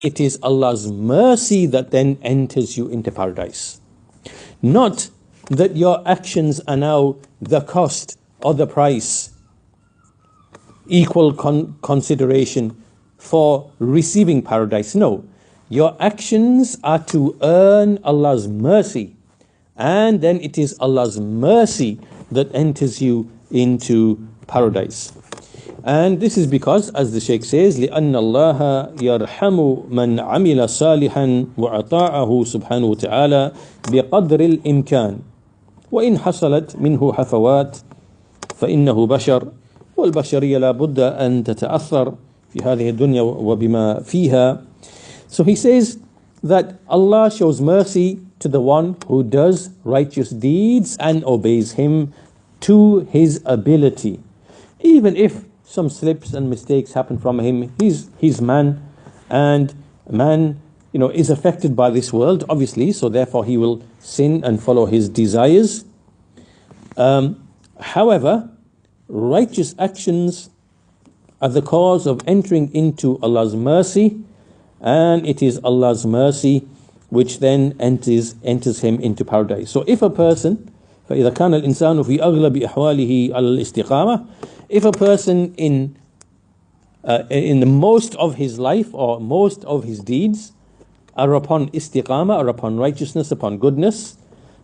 it is Allah's mercy that then enters you into paradise. Not that your actions are now the cost or the price, equal consideration for receiving paradise. No, your actions are to earn Allah's mercy, and then it is Allah's mercy that enters you into paradise. And this is because, as the Shaykh says, لأن الله يرحم من عمل صالحا وأطاعه سبحانه وتعالى بقدر الإمكان وإن حصلت منه حفوات فإنه بشر والبشرية لا بد أن تتأثر في هذه الدنيا وبما فيها. So he says that Allah shows mercy to the one who does righteous deeds and obeys him to his ability. Even if some slips and mistakes happen from him, he's man, and man, is affected by this world, obviously, so therefore he will sin and follow his desires. However, righteous actions are the cause of entering into Allah's mercy, and it is Allah's mercy which then enters him into paradise. So if a person, فإذا كان الإنسان في أغلب أحواله على الاستقامة, if a person in the most of his life or most of his deeds are upon istiqamah, or upon righteousness, upon goodness,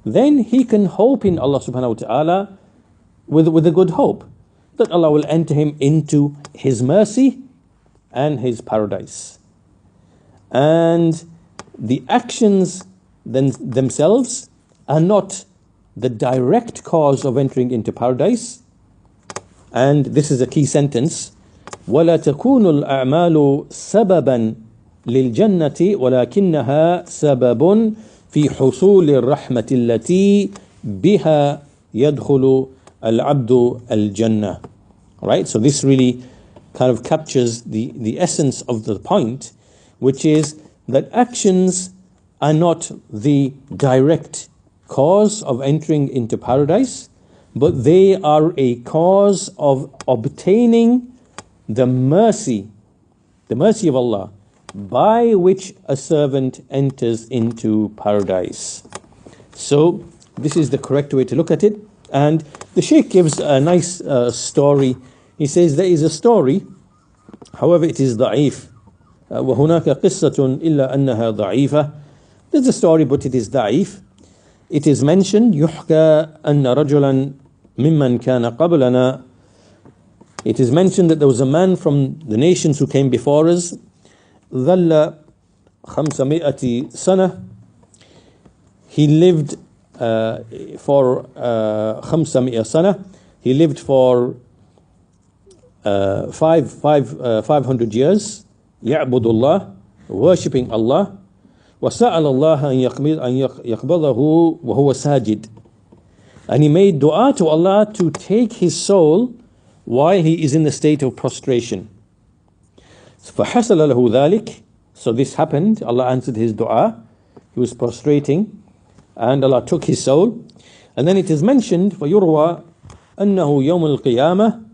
then he can hope in Allah subhanahu wa ta'ala with a good hope that Allah will enter him into his mercy and his paradise. And the actions themselves are not the direct cause of entering into paradise. And this is a key sentence: وَلَا تَكُونُ الْأَعْمَالُ سَبَبًا لِلْجَنَّةِ وَلَكِنَّهَا سَبَبٌ فِي حُصُولِ الرَّحْمَةِ الَّتِي بِهَا يَدْخُلُ الْعَبْدُ الْجَنَّةِ. Right? So this really kind of captures the essence of the point, which is that actions are not the direct cause of entering into paradise, but they are a cause of obtaining the mercy of Allah, by which a servant enters into paradise. So this is the correct way to look at it. And the Shaykh gives a nice story. He says there is a story, however it is ضعيف. وهناك قصة إلا أنها ضعيفة. There's a story, but it is ضعيف. It is mentioned يحكى أن رجلا ممن كان قبلنا. It is mentioned that there was a man from the nations who came before us. ظل 500 سنة. He lived for 500 سنة. He lived for 500 years. يعبد الله, worshipping Allah. وسأل الله أن يقبضه وهو ساجد. And he made dua to Allah to take his soul while he is in the state of prostration. فحصل له ذلك. So this happened. Allah answered his dua. He was prostrating, and Allah took his soul. And then it is mentioned, فيروى أنه يوم القيامة.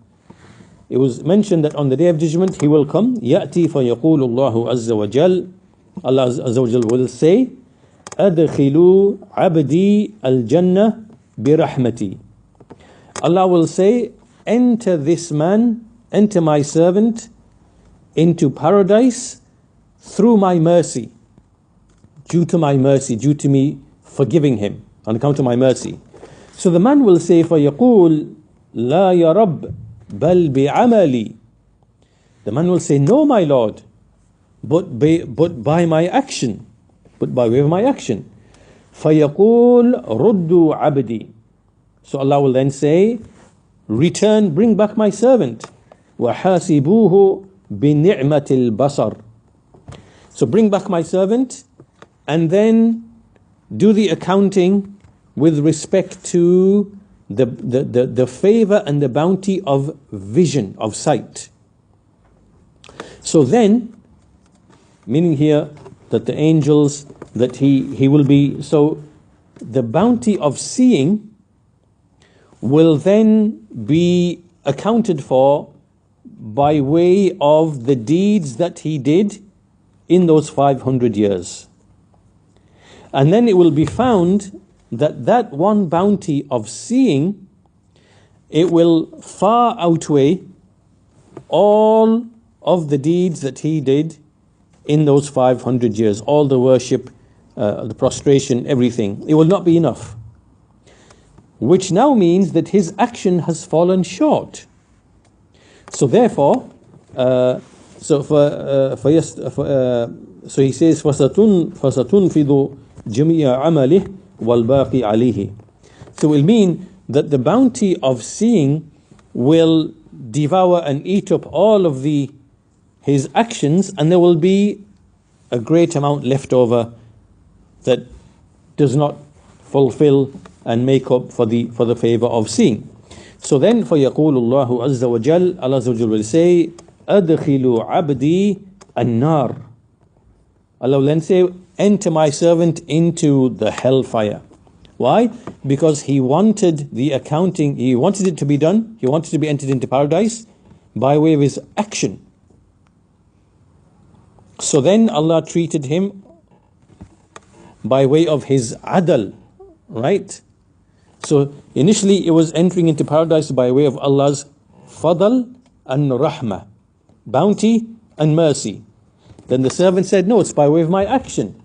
It was mentioned that on the day of judgment he will come. يأتي فيقول الله عز وجل. Allah Azza wa Jal will say, أدخلوا عبدي الجنة برحمتي. Allah will say, enter this man, enter my servant into paradise through my mercy, due to my mercy, due to me forgiving him on account of my mercy. So the man will say, فيقول لا يا رب بل بعملي. The man will say, no, my Lord, but by my action, but by way of my action. فَيَقُولْ رُدُّوا عَبْدِي. So Allah will then say, return, bring back my servant. وَحَاسِبُوهُ بِنِعْمَةِ الْبَصَرِ. So bring back my servant, and then do the accounting with respect to the favor and the bounty of vision, of sight. So then, meaning here that the angels, that he will be, so the bounty of seeing will then be accounted for by way of the deeds that he did in those 500 years. And then it will be found that that one bounty of seeing, it will far outweigh all of the deeds that he did in those 500 years, all the worship, the prostration, everything. It will not be enough. Which now means that his action has fallen short. So therefore, so he says, فَسَتُنْفِضُ جَمِيعَ عَمَلِهِ وَالْبَاقِي عَلَيْهِ. So it will mean that the bounty of seeing will devour and eat up all of his actions, and there will be a great amount left over that does not fulfill and make up for the favor of seeing. So then, فَيَقُولُ اللَّهُ عَزَّ وَجَلَّ, Allah Azza wa Jal will say, أَدْخِلُوا عَبْدِي النَّارِ. Allah will then say, enter my servant into the hellfire. Why? Because he wanted the accounting, he wanted it to be done, he wanted to be entered into paradise by way of his action. So then Allah treated him by way of his adl, right? So initially it was entering into paradise by way of Allah's fadl and rahmah, bounty and mercy. Then the servant said, no, it's by way of my action,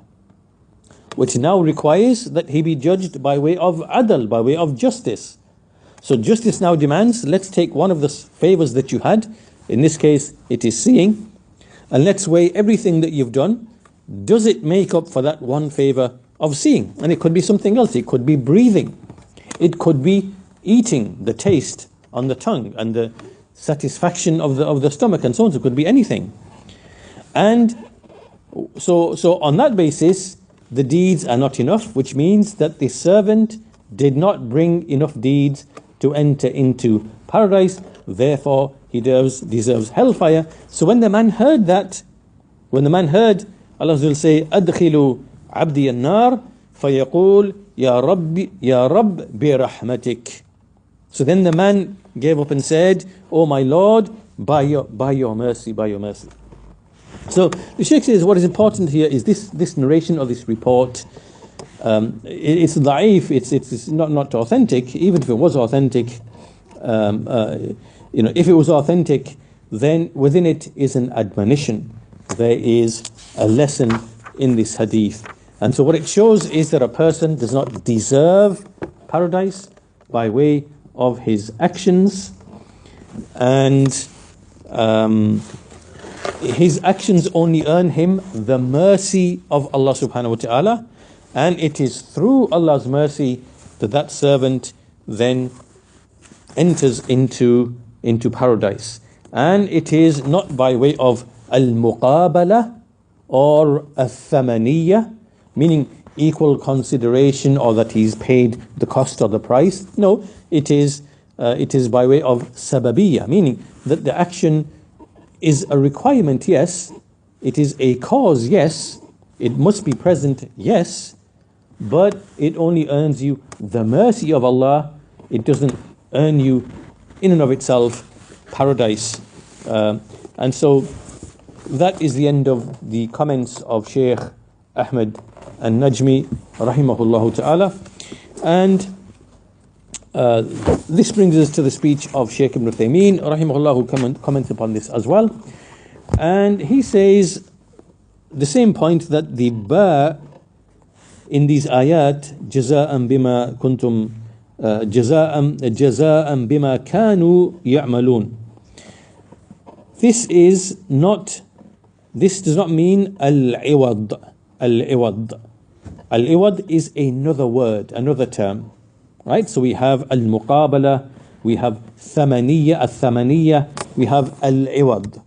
which now requires that he be judged by way of adl, by way of justice. So justice now demands, let's take one of the favors that you had, in this case it is seeing, and let's weigh everything that you've done. Does it make up for that one favor of seeing? And it could be something else. It could be breathing. It could be eating, the taste on the tongue and the satisfaction of the stomach and so on. So it could be anything. And so on that basis, the deeds are not enough, which means that the servant did not bring enough deeds to enter into paradise. Therefore, he deserves hellfire. So when the man heard that, Allah will say, أَدْخِلُوا عَبْدِيَ النَّارِ فَيَقُولُ يَا رَبِّ بِرَحْمَتِكَ. So then the man gave up and said, oh my Lord, by your mercy. So the Shaykh says what is important here is this narration of this report. It's da'if, it's not authentic. Even if it was authentic, if it was authentic, then within it is an admonition. There is a lesson in this hadith. And so what it shows is that a person does not deserve paradise by way of his actions, and his actions only earn him the mercy of Allah subhanahu wa ta'ala, and it is through Allah's mercy that servant then enters into paradise. And it is not by way of al-muqabala or al-thamaniyya, meaning equal consideration or that he's paid the cost or the price. No, it is by way of sababiyya, meaning that the action is a requirement, yes. It is a cause, yes. It must be present, yes. But it only earns you the mercy of Allah. It doesn't earn you in and of itself paradise. And so that is the end of the comments of Shaykh Ahmed An-Najmi rahimahullah ta'ala. And this brings us to the speech of Shaykh Ibn Uthaymeen rahimahullah, who comments upon this as well. And he says the same point, that the ba in these ayat, jaza'an bima kuntum jaza'an bima kanu ya'malun, this does not mean al-iwad. Al-iwad is another word, another term, right? So we have al-muqabala, we have al-thamaniyya, we have al-iwad.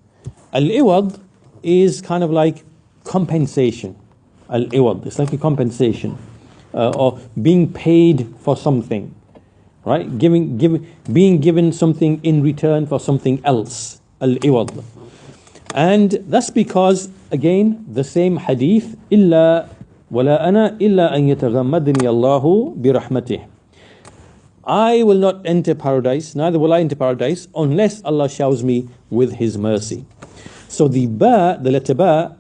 Al-iwad is kind of like compensation. Al-iwad, it's like a compensation, or being paid for something, right? Being given something in return for something else. Al-iwad. And that's because, again, the same hadith, إِلَّا وَلَا أَنَا إِلَّا أَن يَتَغَمَّدْنِي اللَّهُ بِرَحْمَتِهِ. I will not enter paradise, neither will I enter paradise, unless Allah showers me with His mercy. So the ba, the letter ba,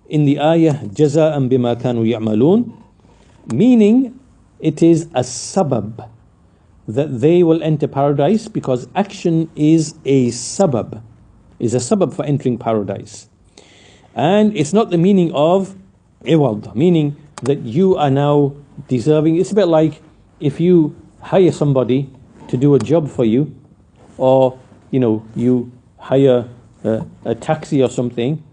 in the ayah جَزَاءً بِمَا كَانُوا يَعْمَلُونَ, meaning it is a sabab that they will enter paradise, because action is a sabab for entering paradise. And it's not the meaning of iwad, meaning that you are now deserving. It's a bit like if you hire somebody to do a job for you, or you hire a taxi or something,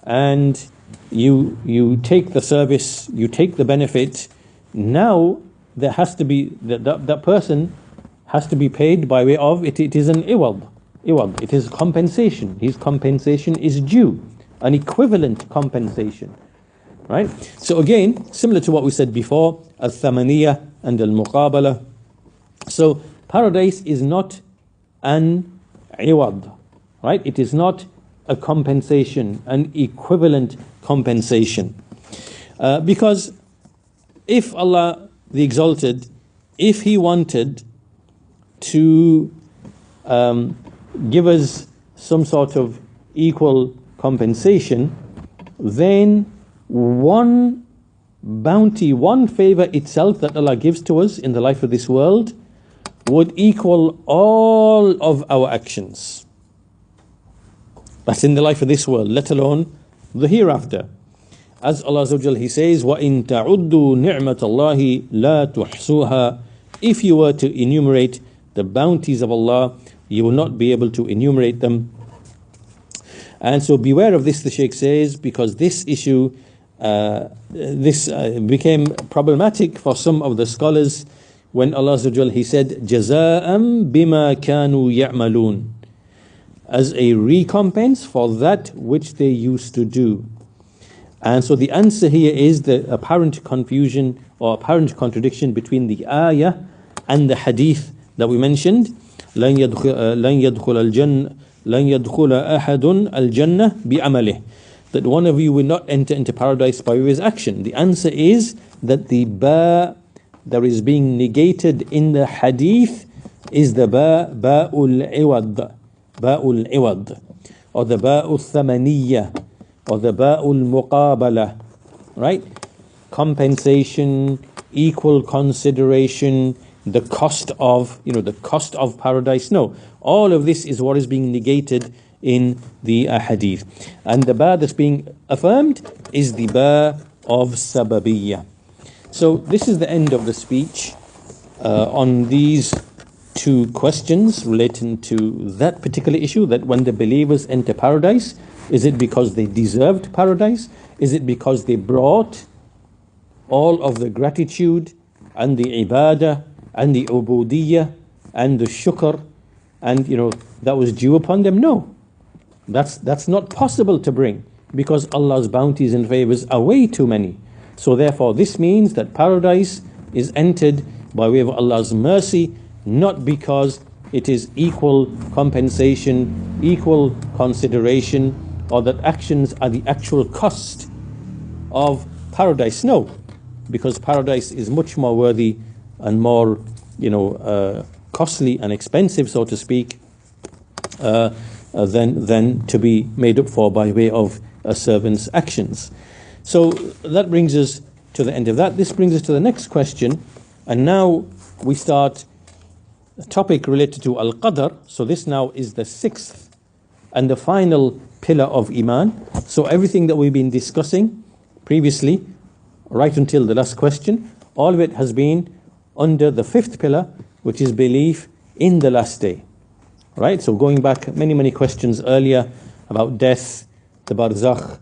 and you take the service, you take the benefit. Now there has to be that person has to be paid by way of it. It is an iwad. It is compensation. His compensation is due, an equivalent compensation, right? So again, similar to what we said before, al-thamaniyah and al-muqabala. So paradise is not an iwad, right? It is not a compensation, an equivalent compensation. Because if Allah the Exalted, if He wanted to give us some sort of equal compensation, then one bounty, one favor itself that Allah gives to us in the life of this world would equal all of our actions. That's in the life of this world, let alone the hereafter. As Allah Azza wa Jal, He says, وَإِن تَعُدُّوا نِعْمَةَ اللَّهِ لَا تُحْصُوهَا. If you were to enumerate the bounties of Allah, you will not be able to enumerate them. And so beware of this, the Shaykh says, because this issue became problematic for some of the scholars when Allah Azza wa Jal, He said, جَزَاءً بِمَا كَانُوا يَعْمَلُونَ, as a recompense for that which they used to do. And so the answer here is the apparent confusion or apparent contradiction between the ayah and the hadith that we mentioned. لَنْ يَدْخُلَ أَحَدٌ الْجَنَّةِ بِعَمَلِهِ, that one of you will not enter into paradise by his action. The answer is that the ba that is being negated in the hadith is the ba'ul iwad, or the ba'ul thamaniyah, or the ba'ul muqabala, right? Compensation, equal consideration, the cost of paradise. No, all of this is what is being negated in the hadith. And the ba that's being affirmed is the ba of sababiyya. So this is the end of the speech on these two questions relating to that particular issue, that when the believers enter paradise, is it because they deserved paradise? Is it because they brought all of the gratitude and the ibadah and the ubudiyyah and the shukr and that was due upon them? No, that's not possible to bring, because Allah's bounties and favors are way too many. So therefore this means that paradise is entered by way of Allah's mercy, not because it is equal compensation, equal consideration, or that actions are the actual cost of paradise. No, because paradise is much more worthy and more costly and expensive, so to speak, than to be made up for by way of a servant's actions. So that brings us to the end of that. This brings us to the next question, and now we start a topic related to al-qadr. So this now is the sixth and the final pillar of Iman. So everything that we've been discussing previously, right until the last question, all of it has been under the fifth pillar, which is belief in the last day. Right? So going back many questions earlier about death, the barzakh,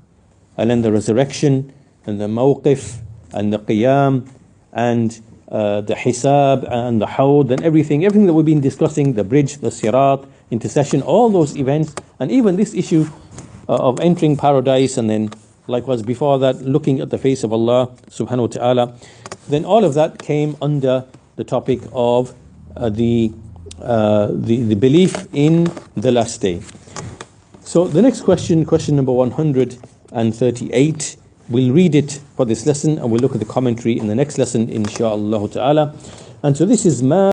and then the resurrection, and the mawqif, and the qiyam, and the hisab, and the hawd, and everything that we've been discussing, the bridge, the sirat, intercession, all those events, and even this issue of entering paradise, and then likewise before that, looking at the face of Allah subhanahu wa ta'ala, then all of that came under the topic of the belief in the last day. So the next question number 138, we'll read it for this lesson, and we'll look at the commentary in the next lesson, inshaAllah ta'ala. And so this is ma